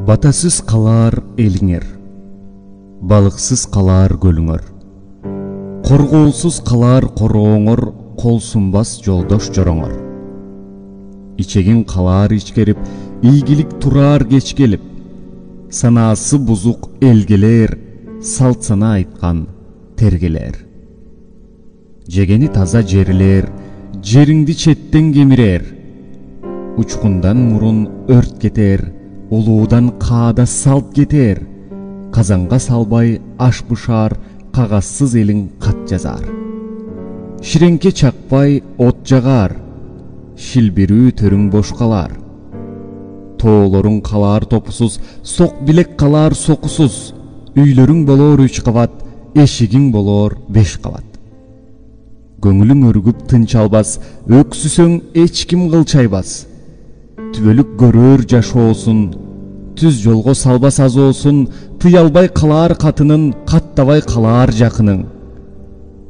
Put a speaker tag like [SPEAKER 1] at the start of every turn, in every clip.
[SPEAKER 1] Батасыз қалар еліңер, балықсыз қалар көліңер, қорғолсыз қалар қорооңор, қолсунбас жолдош жороңор. Ичеген қалар ичкерип, ийгилик турар кеч келип, санасы бузук элгелер, салт сана айткан тергелер. Жегени таза жерлер, жериңди четтен кемирер, учкундан мурун өрт кетер, улуудан каада салт кетер, казанга салбай аш бышар, кагассыз элиң кат жазар. Ширеңке чакпай от жагар, шилбирүү төрүң бош калар. Тоолоруң калар топусуз, сок билек калар сокусуз, үйлөрүң болор 3 кабат, эшигиң болор 5 кабат. Көңүлүң өргүп тынч албас, өксүсөң эч ким кылчайбас. Түбөлүк көрөр жашоосун, түз жолго салбас азоосун, тыялбай калар катынын, каттабай калар жакының.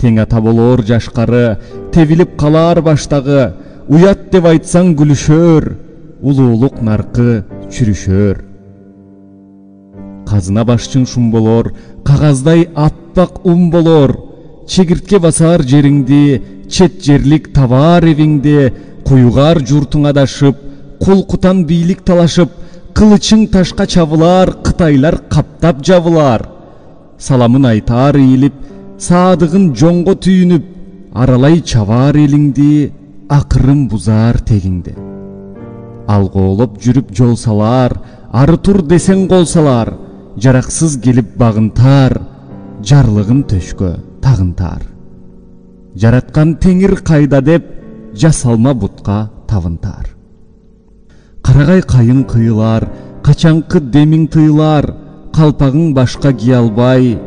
[SPEAKER 1] Тең ата болор жашкары, тебилип калар баштагы, уят деп айтсаң күлүшөр, улуулук наркы чүрүшөр. Казына башчың шум болор, кагаздай атпак болор, чегиртке басар жериңди, чет жерлик табар эвиңди, куюгар журтуңа дашып, кулкутан бийлик талашып, кылычың ташка чабылар, кытайлар каптап жабылар. Саламын айтар ийилип, саадыгын жоңго түйүнүп, аралай чабар элиңди, акырын бузар тегиңди. Алгоолоп жүрүп жол салар, ары тур десең кол салар, жараксыз келип багынтар, жарлыгын төшкө тагынтар. Жараткан теңир кайда деп, жасалма бутка табынтар. Карагай кайын кыйылар, качаңкы демиң тыйылар, калпагың башка кие албай,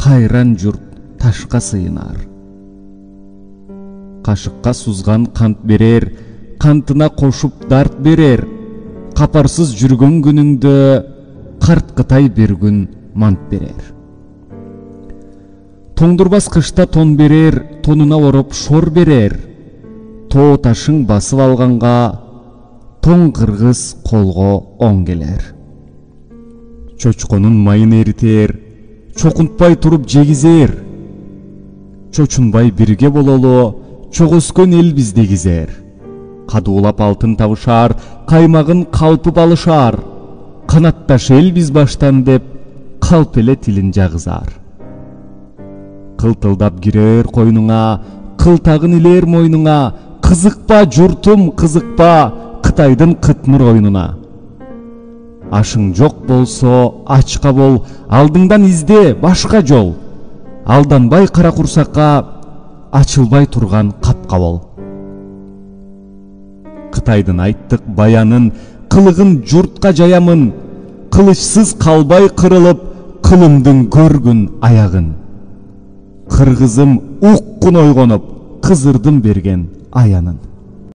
[SPEAKER 1] кайран журт ташка сыйынар. Кашыкка сузган кант берер, кантына кошуп дарт берер, капарсыз жүргөн күнүңдө карткытай бир күн мант берер. Тоңдурбас кышта тон берер, тонуна ороп шор берер, тоо ташың басып алганга, тоң кыргыз колго оң келер. Чочконун майын эритер, чокунтпай туруп жегизер, чочунбай бирге бололу, чок өскөн эл биздегизер. Кадуулап алтын табышар, каймагын калпып алышар, канатташ эл биз баштан деп, калп эле тилин жагызар. Кылтылдап кирер койнуңа, кылтагын илер мойнуңа, кызыкпа журтум кызыкпа, Кытайдын кытмыр ойнуна. Ашың жок болсо ачка бол, алдыңдан изде башка жол. Алданбай кара курсакка, ачылбай турган капка бол. Кытайдын айттык баянын, кылыгын журтка жаямын, кылычсыз калбай кырылып, кылымдын көргүн аягын. Кыргызым уккун ойгонуп, кызырдын берген аянын.